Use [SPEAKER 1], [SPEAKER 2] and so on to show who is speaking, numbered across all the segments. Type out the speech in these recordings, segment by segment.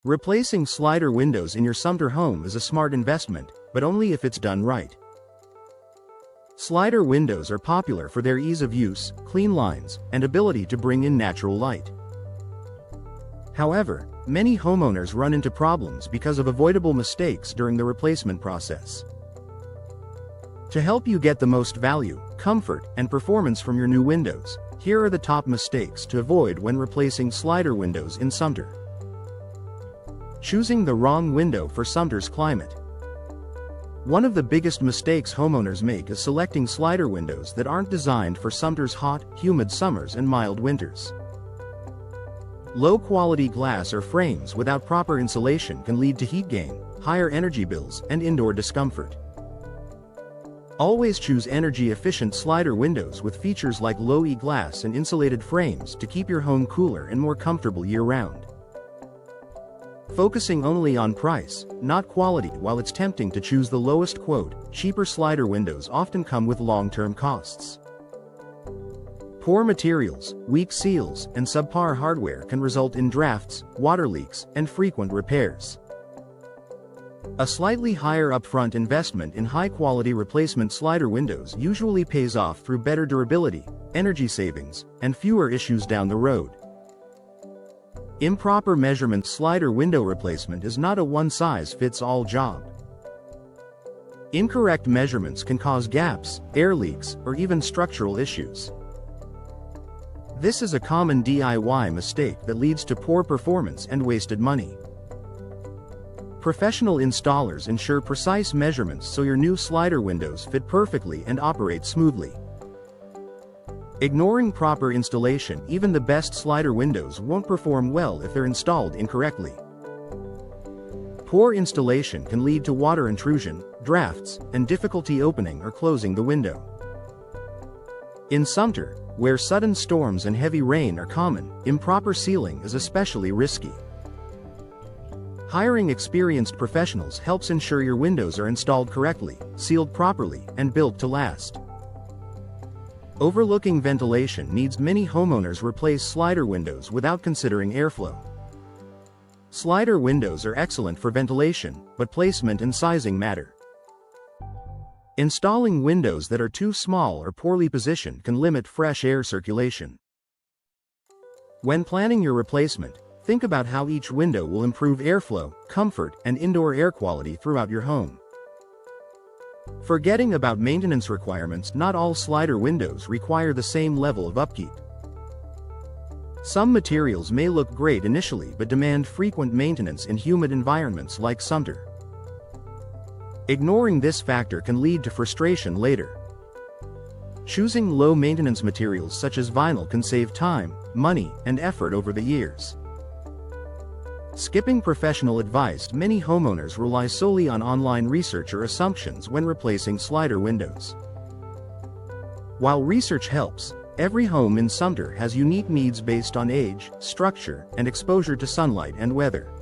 [SPEAKER 1] Replacing slider windows in your Sumter home is a smart investment, but only if it's done right. Slider windows are popular for their ease of use, clean lines, and ability to bring in natural light. However, many homeowners run into problems because of avoidable mistakes during the replacement process. To help you get the most value, comfort, and performance from your new windows, here are the top mistakes to avoid when replacing slider windows in Sumter. Choosing the wrong window for Sumter's climate. One of the biggest mistakes homeowners make is selecting slider windows that aren't designed for Sumter's hot, humid summers and mild winters. Low-quality glass or frames without proper insulation can lead to heat gain, higher energy bills, and indoor discomfort. Always choose energy-efficient slider windows with features like low-E glass and insulated frames to keep your home cooler and more comfortable year-round. Focusing only on price, not quality. While it's tempting to choose the lowest quote, cheaper slider windows often come with long-term costs. Poor materials, weak seals, and subpar hardware can result in drafts, water leaks, and frequent repairs. A slightly higher upfront investment in high-quality replacement slider windows usually pays off through better durability, energy savings, and fewer issues down the road. Improper measurement. Slider window replacement is not a one-size-fits-all job. Incorrect measurements can cause gaps, air leaks, or even structural issues. This is a common DIY mistake that leads to poor performance and wasted money. Professional installers ensure precise measurements so your new slider windows fit perfectly and operate smoothly. Ignoring proper installation. Even the best slider windows won't perform well if they're installed incorrectly. Poor installation can lead to water intrusion, drafts, and difficulty opening or closing the window. In Sumter, where sudden storms and heavy rain are common, improper sealing is especially risky. Hiring experienced professionals helps ensure your windows are installed correctly, sealed properly, and built to last. Overlooking ventilation needs. Many homeowners replace slider windows without considering airflow. Slider windows are excellent for ventilation, but placement and sizing matter. Installing windows that are too small or poorly positioned can limit fresh air circulation. When planning your replacement, think about how each window will improve airflow, comfort, and indoor air quality throughout your home. Forgetting about maintenance requirements. Not all slider windows require the same level of upkeep. Some materials may look great initially but demand frequent maintenance in humid environments like Sumter. Ignoring this factor can lead to frustration later. Choosing low-maintenance materials such as vinyl can save time, money, and effort over the years. Skipping professional advice. Many homeowners rely solely on online research or assumptions when replacing slider windows. While research helps, every home in Sumter has unique needs based on age, structure, and exposure to sunlight and weather.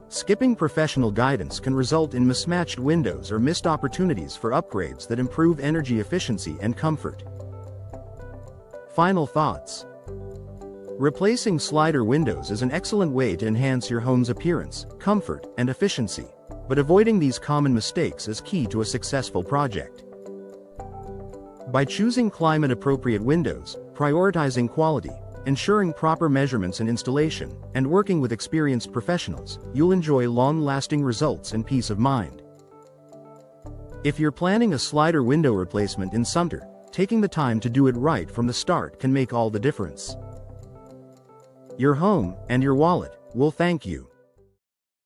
[SPEAKER 1] Skipping professional guidance can result in mismatched windows or missed opportunities for upgrades that improve energy efficiency and comfort. Final thoughts. Replacing slider windows is an excellent way to enhance your home's appearance, comfort, and efficiency, but avoiding these common mistakes is key to a successful project. By choosing climate-appropriate windows, prioritizing quality, ensuring proper measurements and installation, and working with experienced professionals, you'll enjoy long-lasting results and peace of mind. If you're planning a slider window replacement in Sumter, taking the time to do it right from the start can make all the difference. Your home and your wallet will thank you.